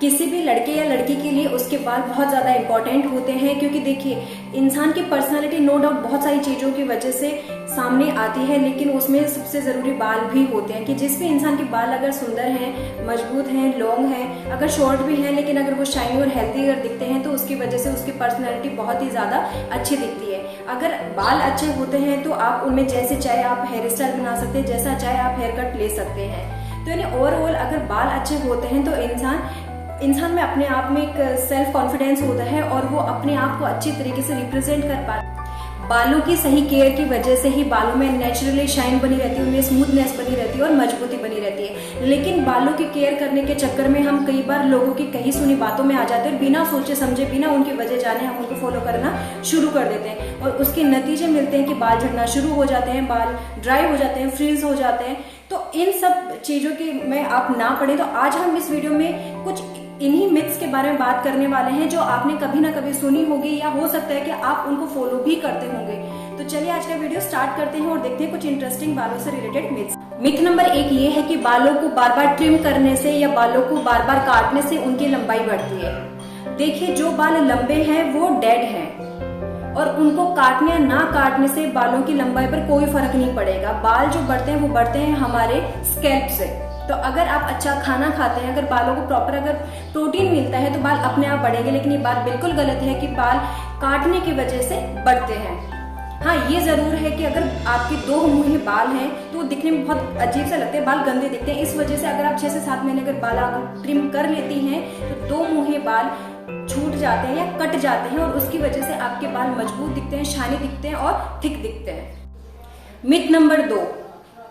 किसी भी लड़के या लड़की के लिए उसके बाल बहुत ज्यादा इंपॉर्टेंट होते हैं, क्योंकि देखिए इंसान की पर्सनालिटी नो डाउट बहुत सारी चीजों की वजह से सामने आती है, लेकिन उसमें सबसे जरूरी बाल भी होते हैं। कि जिस भी इंसान के बाल अगर सुंदर हैं, मजबूत हैं, लॉन्ग हैं, अगर शॉर्ट भी हैं, लेकिन अगर वो शाइनी और हेल्दी अगर दिखते हैं तो उसकी वजह से उसकी पर्सनैलिटी बहुत ही ज्यादा अच्छी दिखती है। अगर बाल अच्छे होते हैं तो आप उनमें जैसे चाहे आप हेयर स्टाइल बना सकते हैं, जैसा चाहे आप हेयर कट ले सकते हैं। तो यानी ओवरऑल अगर बाल अच्छे होते हैं तो इंसान में अपने आप में एक सेल्फ कॉन्फिडेंस होता है और वो अपने आप को अच्छी तरीके से रिप्रेजेंट कर पाता है। बालों की सही केयर की वजह से ही बालों में नेचुरली शाइन बनी रहती है, उनमें स्मूथनेस बनी रहती है और मजबूती बनी रहती है। लेकिन बालों की केयर करने के चक्कर में हम कई बार लोगों की कही सुनी बातों में आ जाते हैं और बिना सोचे समझे, बिना उनकी वजह जाने हम उनको फॉलो करना शुरू कर देते हैं और उसके नतीजे मिलते हैं कि बाल झड़ना शुरू हो जाते हैं, बाल ड्राई हो जाते हैं, फ्रीज हो जाते हैं। तो इन सब चीजों की में आप ना पड़े, तो आज हम इस वीडियो में कुछ इन्हीं मिथ्स के बारे में बात करने वाले हैं जो आपने कभी ना कभी सुनी होगी या हो सकता है कि आप उनको फॉलो भी करते होंगे। तो चलिए आज का वीडियो स्टार्ट करते हैं और देखते हैं कुछ इंटरेस्टिंग बालों से रिलेटेड मिथ्स। मिथ नंबर 1 ये है कि बालों को बार बार ट्रिम करने से या बालों को बार बार काटने से उनकी लंबाई बढ़ती है। देखिए जो बाल लंबे हैं वो डेड हैं और उनको काटने या ना काटने से बालों की लंबाई पर कोई फर्क नहीं पड़ेगा। बाल जो बढ़ते हैं वो बढ़ते हैं हमारे स्कैल्प से। तो अगर आप अच्छा खाना खाते हैं, अगर बालों को प्रॉपर अगर प्रोटीन मिलता है तो बाल अपने आप बढ़ेंगे। लेकिन ये बात बिल्कुल गलत है कि बाल काटने की वजह से बढ़ते हैं। हाँ ये जरूर है कि अगर आपके 2 मुंहे बाल हैं तो वो दिखने में बहुत अजीब सा लगते हैं, बाल गंदे दिखते हैं। इस वजह से अगर आप 6 से 7 महीने अगर बाल आप ट्रिम कर लेती हैं तो 2 मुंहे बाल छूट जाते हैं या कट जाते हैं और उसकी वजह से आपके बाल मजबूत दिखते हैं, शाइनी दिखते हैं और थिक दिखते हैं। मिथ नंबर 2,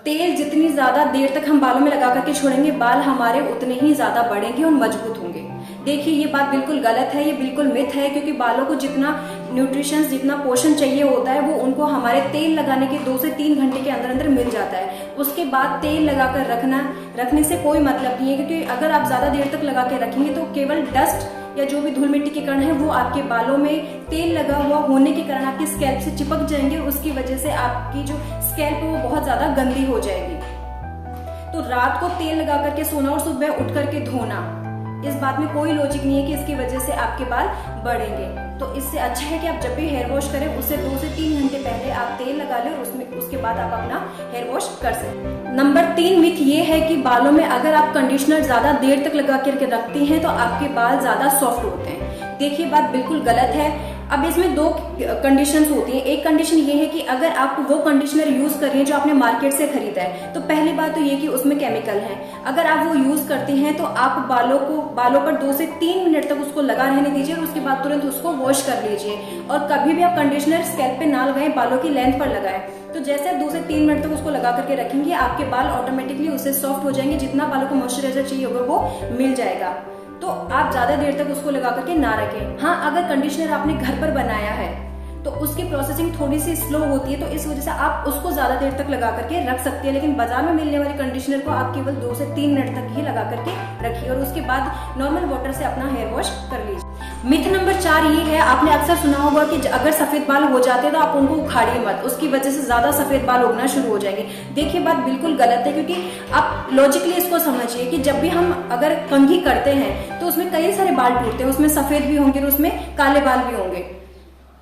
तेल जितनी ज्यादा देर तक हम बालों में लगा करके छोड़ेंगे बाल हमारे उतने ही ज्यादा बढ़ेंगे और मजबूत होंगे। देखिए ये बात बिल्कुल गलत है, ये बिल्कुल मिथ है, क्योंकि बालों को जितना न्यूट्रिशन, जितना पोषण चाहिए होता है वो उनको हमारे तेल लगाने के 2 से 3 घंटे के अंदर अंदर मिल जाता है। उसके बाद तेल लगाकर रखने से कोई मतलब नहीं है, क्योंकि अगर आप ज्यादा देर तक लगा के रखेंगे तो केवल डस्ट या जो भी धूल मिट्टी के कण है वो आपके बालों में तेल लगा हुआ होने के कारण आपके स्कैल्प से चिपक जाएंगे। उसकी वजह से आपकी जो स्कैल्प है वो बहुत ज्यादा गंदी हो जाएगी। तो रात को तेल लगा करके सोना और सुबह उठ करके धोना, इस बात में कोई लॉजिक नहीं है कि इसकी वजह से आपके बाल बढ़ेंगे। तो इससे अच्छा है कि आप जब भी हेयर वॉश करें उससे 2 से 3 घंटे पहले आप तेल लगा लें और उसके बाद आप अपना हेयर वॉश कर सकते। नंबर 3 मिथ ये है कि बालों में अगर आप कंडीशनर ज्यादा देर तक लगा करके रखती हैं तो आपके बाल ज्यादा सॉफ्ट होते हैं। देखिए बात बिल्कुल गलत है। अब इसमें 2 कंडीशंस होती हैं। एक कंडीशन ये है कि अगर आप वो कंडीशनर यूज कर रही हैं जो आपने मार्केट से खरीदा है, तो पहली बात तो ये कि उसमें केमिकल है। अगर आप वो यूज करती हैं तो आप बालों पर 2 से 3 मिनट तक उसको लगा रहने दीजिए और उसके बाद तुरंत उसको वॉश कर लीजिए। और कभी भी आप कंडीशनर स्कैल्प पे ना लगाएं, बालों की लेंथ पर लगाएं। तो जैसे आप 2 से 3 मिनट तक उसको लगा करके रखेंगे आपके बाल ऑटोमेटिकली उससे सॉफ्ट हो जाएंगे, जितना बालों को मॉइस्चराइजर चाहिए होगा वो मिल जाएगा। तो आप ज्यादा देर तक उसको लगा करके ना रखें। हाँ अगर कंडीशनर आपने घर पर बनाया है तो उसकी प्रोसेसिंग थोड़ी सी स्लो होती है, तो इस वजह से आप उसको ज्यादा देर तक लगा करके रख सकते हैं। लेकिन बाजार में मिलने वाले कंडीशनर को आप केवल 2 से 3 मिनट तक ही लगा करके रखिए और उसके बाद नॉर्मल वाटर से अपना हेयर वॉश कर लीजिए। मिथ नंबर 4 ये है, आपने अक्सर सुना होगा कि अगर सफेद बाल हो जाते हैं तो आप उनको उखाड़िए मत, उसकी वजह से ज्यादा सफेद बाल उगना शुरू हो जाएंगे। देखिए बात बिल्कुल गलत है, क्योंकि आप लॉजिकली इसको समझिए कि जब भी हम अगर कंघी करते हैं तो उसमें कई सारे बाल टूटते हैं, उसमें सफेद भी होंगे और उसमें काले बाल भी होंगे।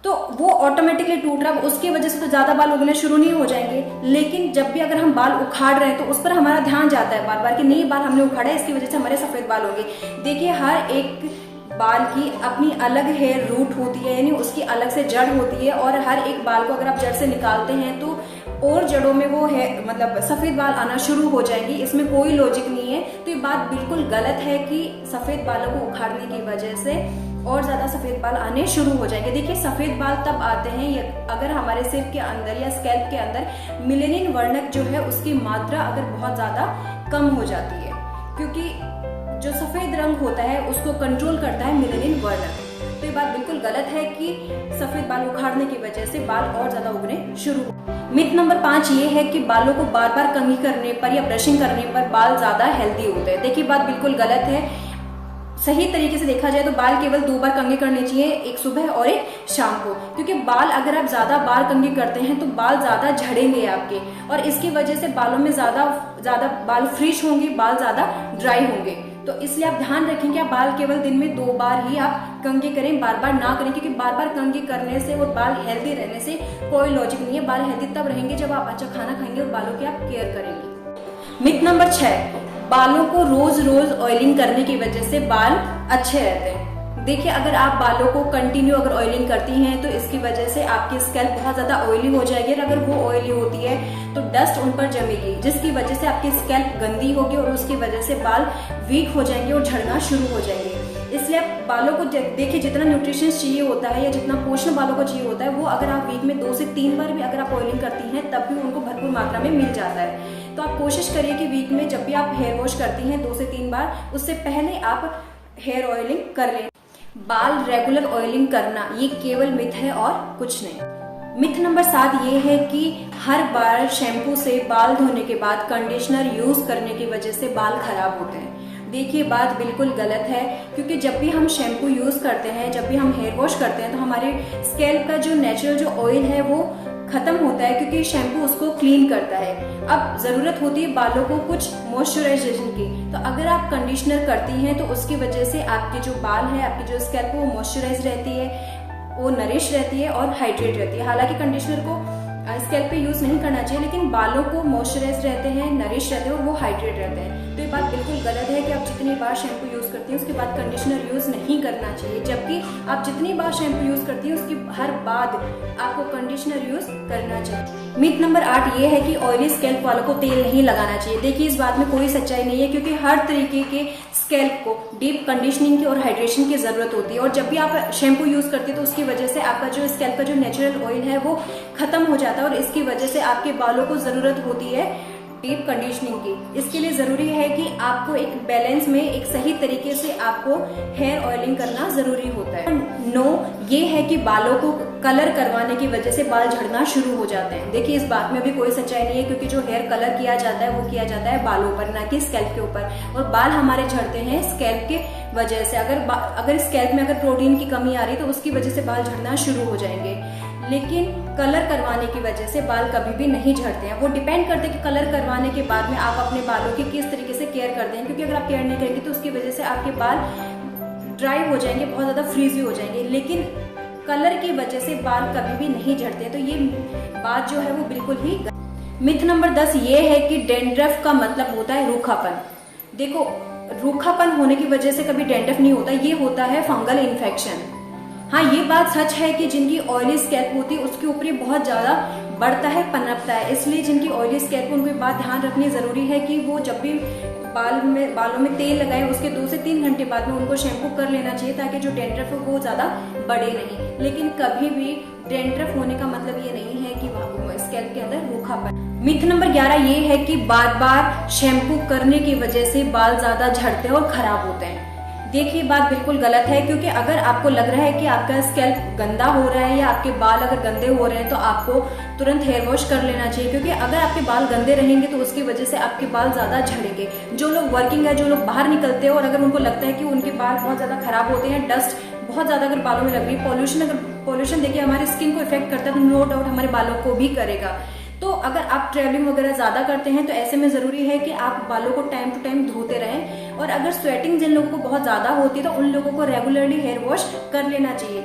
तो वो ऑटोमेटिकली टूट रहा है, उसकी वजह से तो ज्यादा बाल उगने शुरू नहीं हो जाएंगे। लेकिन जब भी अगर हम बाल उखाड़ रहे हैं तो उस पर हमारा ध्यान जाता है बार बार कि नहीं बाल हमने उखाड़ा है, इसकी वजह से हमारे सफेद बाल होंगे। देखिए हर एक बाल की अपनी अलग हेयर रूट होती है, यानी उसकी अलग से जड़ होती है और हर एक बाल को अगर आप जड़ से निकालते हैं तो और जड़ों में वो है मतलब सफेद बाल आना शुरू हो जाएंगे। इसमें कोई लॉजिक नहीं है। तो ये बात बिल्कुल गलत है कि सफेद बालों को उखाड़ने की वजह से और ज्यादा सफेद बाल आने शुरू हो जाएंगे। देखिए सफेद बाल तब आते हैं अगर हमारे सिर के अंदर या स्कैल्प के अंदर मेलेनिन वर्णक जो है उसकी मात्रा अगर बहुत ज्यादा कम हो जाती है, क्योंकि जो सफेद रंग होता है उसको कंट्रोल करता है मेलेनिन वर्णक। तो ये बात बिल्कुल गलत है कि सफेद बाल उखाड़ने की वजह से बाल और ज्यादा उगने शुरू हो। मिथ नंबर 5 ये है कि बालों को बार बार कंघी करने पर या ब्रशिंग करने पर बाल ज्यादा हेल्दी होते हैं। देखिए बात बिल्कुल गलत है। सही तरीके से देखा जाए तो बाल केवल 2 बार कंघी करनी चाहिए, एक सुबह और एक शाम को, क्योंकि बाल अगर आप ज्यादा बार कंघी करते हैं तो बाल ज्यादा झड़ेंगे आपके और इसकी वजह से बालों में ज्यादा बाल फ्रिश होंगे, बाल ज्यादा ड्राई होंगे। तो इसलिए आप ध्यान रखें कि आप बाल केवल दिन में 2 बार ही आप कंघी करें, बार बार ना करें, क्योंकि बार बार कंघी करने से और बाल हेल्दी रहने से कोई लॉजिक नहीं है। बाल हेल्दी तब रहेंगे जब आप अच्छा खाना खाएंगे और बालों की आप केयर करेंगे। मिथ नंबर 6, बालों को रोज रोज ऑयलिंग करने की वजह से बाल अच्छे रहते हैं। देखिए, अगर आप बालों को कंटिन्यू अगर ऑयलिंग करती हैं तो इसकी वजह से आपकी स्कैल्प बहुत ज्यादा ऑयली हो जाएगी, और अगर वो ऑयली होती है तो डस्ट उन पर जमेगी, जिसकी वजह से आपकी स्कैल्प गंदी होगी और उसकी वजह से बाल वीक हो जाएंगे और झड़ना शुरू हो जाएंगे। इसलिए आप बालों को देखिए, जितना न्यूट्रिशन चाहिए होता है या जितना पोषण बालों को चाहिए होता है, वो अगर आप वीक में 2 से 3 बार भी अगर आप ऑयलिंग करती हैं तब भी उनको भरपूर मात्रा में मिल जाता है। तो आप कोशिश करिए कि वीक में जब भी आप हेयर वॉश करती हैं 2 से 3 बार, उससे पहले आप हेयर ऑयलिंग कर लें। बाल रेगुलर ऑयलिंग करना ये केवल मिथ है और कुछ नहीं। मिथ नंबर 7 ये है कि हर बार शैम्पू से बाल धोने के बाद कंडीशनर यूज करने की वजह से बाल खराब होते हैं। देखिए, बात बिल्कुल गलत है, क्योंकि जब भी हम शैम्पू यूज करते हैं, जब भी हम हेयर वॉश करते हैं, तो हमारे स्कैल्प का जो नेचुरल जो ऑयल है वो खत्म होता है, क्योंकि शैम्पू उसको क्लीन करता है। अब जरूरत होती है बालों को कुछ मॉइस्चराइजेशन की, तो अगर आप कंडीशनर करती हैं तो उसकी वजह से आपके जो बाल है, आपकी जो स्कैल्प है वो मॉइस्चराइज रहती है, वो नरिश रहती है और हाइड्रेट रहती है। हालांकि कंडीशनर को स्कैल्प पे यूज नहीं करना चाहिए, लेकिन बालों को मॉइस्चराइज रहते हैं, नरिश रहते हैं और वो हाइड्रेट रहते हैं। तो ये बात बिल्कुल गलत है कि आप जितनी बार शैम्पू यूज करती हैं उसके बाद कंडीशनर यूज नहीं करना चाहिए, जबकि आप जितनी बार शैम्पू यूज करती हैं उसके हर बाद आपको कंडीशनर यूज करना चाहिए। मिथ नंबर 8 ये है कि ऑयली स्कैल्प वालों को तेल नहीं लगाना चाहिए। देखिए, इस बात में कोई सच्चाई नहीं है, क्योंकि हर तरीके के स्कैल्प को डीप कंडीशनिंग की और हाइड्रेशन की जरूरत होती है, और जब भी आप शैम्पू यूज करती है तो उसकी वजह से आपका जो स्कैल्प का जो नेचुरल ऑयल है वो खत्म हो जाता है, और इसकी वजह से आपके बालों को जरूरत होती है डीप कंडीशनिंग की। इसके लिए जरूरी है कि आपको एक बैलेंस में एक सही तरीके से आपको हेयर ऑयलिंग करना जरूरी होता है। नो, ये है कि बालों को कलर करवाने की वजह से बाल झड़ना शुरू हो जाते हैं। देखिए, इस बात में भी कोई सच्चाई नहीं है, क्योंकि जो हेयर कलर किया जाता है वो किया जाता है बालों पर, ना कि स्कैल्प के ऊपर, और बाल हमारे झड़ते हैं स्कैल्प के वजह से। अगर स्कैल्प में अगर प्रोटीन की कमी आ रही है तो उसकी वजह से बाल झड़ना शुरू हो जाएंगे, लेकिन कलर करवाने की वजह से बाल कभी भी नहीं झड़ते हैं। वो डिपेंड करते हैं कि कलर करवाने के बाद में आप अपने बालों की किस तरीके से केयर करते हैं, क्योंकि अगर आप केयर नहीं करेंगे तो उसकी वजह से आपके बाल ड्राई हो जाएंगे, बहुत ज्यादा फ्रीजी हो जाएंगे, लेकिन कलर की वजह से बाल कभी भी नहीं झड़ते। तो ये बात जो है वो बिल्कुल ही। मिथ नंबर 10 ये है कि डैंड्रफ का मतलब होता है रूखापन। देखो, रूखापन होने की वजह से कभी डैंड्रफ नहीं होता, ये होता है फंगल इन्फेक्शन। हाँ, ये बात सच है कि जिनकी ऑयली स्कैल्प होती है उसके ऊपर ये बहुत ज्यादा बढ़ता है, पनपता है। इसलिए जिनकी ऑयली स्कैल्प, उनको बात ध्यान रखनी जरूरी है कि वो जब भी बालों में तेल लगाए उसके 2 से 3 घंटे बाद में उनको शैम्पू कर लेना चाहिए, ताकि जो डैंड्रफ है वो ज्यादा बढ़े नहीं। लेकिन कभी भी डैंड्रफ होने का मतलब ये नहीं है कि स्कैल्प के अंदर रूखापन। मिथ नंबर 11 ये है कि बार बार शैम्पू करने की वजह से बाल ज्यादा झड़ते हैं और खराब होते हैं। देखिए, बात बिल्कुल गलत है, क्योंकि अगर आपको लग रहा है कि आपका स्कैल्प गंदा हो रहा है या आपके बाल अगर गंदे हो रहे हैं तो आपको तुरंत हेयर वॉश कर लेना चाहिए, क्योंकि अगर आपके बाल गंदे रहेंगे तो उसकी वजह से आपके बाल ज्यादा झड़ेंगे। जो लोग वर्किंग है, जो लोग बाहर निकलते हैं और अगर उनको लगता है कि उनके बाल बहुत ज्यादा खराब होते हैं, डस्ट बहुत ज्यादा अगर बालों में लग रही है, पॉल्यूशन देखिए हमारी स्किन को इफेक्ट करता है, तो नो डाउट हमारे बालों को भी करेगा। तो अगर आप ट्रैवलिंग वगैरह ज्यादा करते हैं तो ऐसे में जरूरी है कि आप बालों को टाइम टू टाइम धोते रहें, और अगर स्वेटिंग जिन लोगों को बहुत ज्यादा होती है तो उन लोगों को रेगुलरली हेयर वॉश कर लेना चाहिए।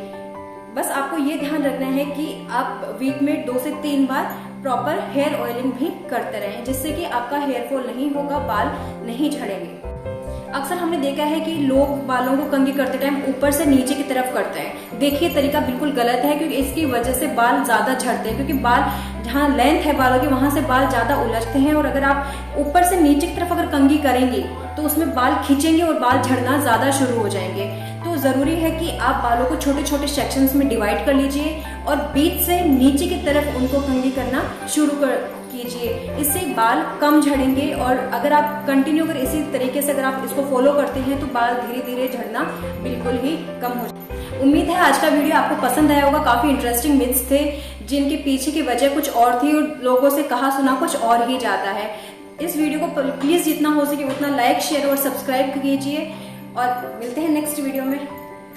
बस आपको ये ध्यान रखना है कि आप वीक में 2 से 3 बार प्रॉपर हेयर ऑयलिंग भी करते रहें, जिससे कि आपका हेयर फॉल नहीं होगा, बाल नहीं झड़ेंगे। अक्सर हमने देखा है कि लोग बालों को कंघी करते टाइम ऊपर से नीचे की तरफ करते हैं। देखिए, तरीका बिल्कुल गलत है, क्योंकि इसकी वजह से बाल ज्यादा झड़ते हैं, क्योंकि बाल जहाँ लेंथ है बालों की वहां से बाल ज्यादा उलझते हैं, और अगर आप ऊपर से नीचे की तरफ अगर कंघी करेंगे तो उसमें बाल खींचेंगे और बाल झड़ना ज्यादा शुरू हो जाएंगे। तो जरूरी है कि आप बालों को छोटे छोटे सेक्शंस में डिवाइड कर लीजिए और बीच से नीचे की तरफ उनको कंघी करना शुरू कीजिए। इससे बाल कम झड़ेंगे, और अगर आप कंटिन्यू अगर इसी तरीके से अगर आप इसको फॉलो करते हैं तो बाल धीरे धीरे झड़ना बिल्कुल ही कम हो जाए। उम्मीद है आज का वीडियो आपको पसंद आया होगा। काफी इंटरेस्टिंग मिथ्स थे जिनके पीछे की वजह कुछ और थी और लोगों से कहा सुना कुछ और ही जाता है। इस वीडियो को प्लीज जितना हो सके उतना लाइक, शेयर और सब्सक्राइब कीजिए, और मिलते हैं नेक्स्ट वीडियो में।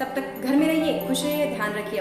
तब तक घर में रहिए, खुश रहिए, ध्यान रखिए।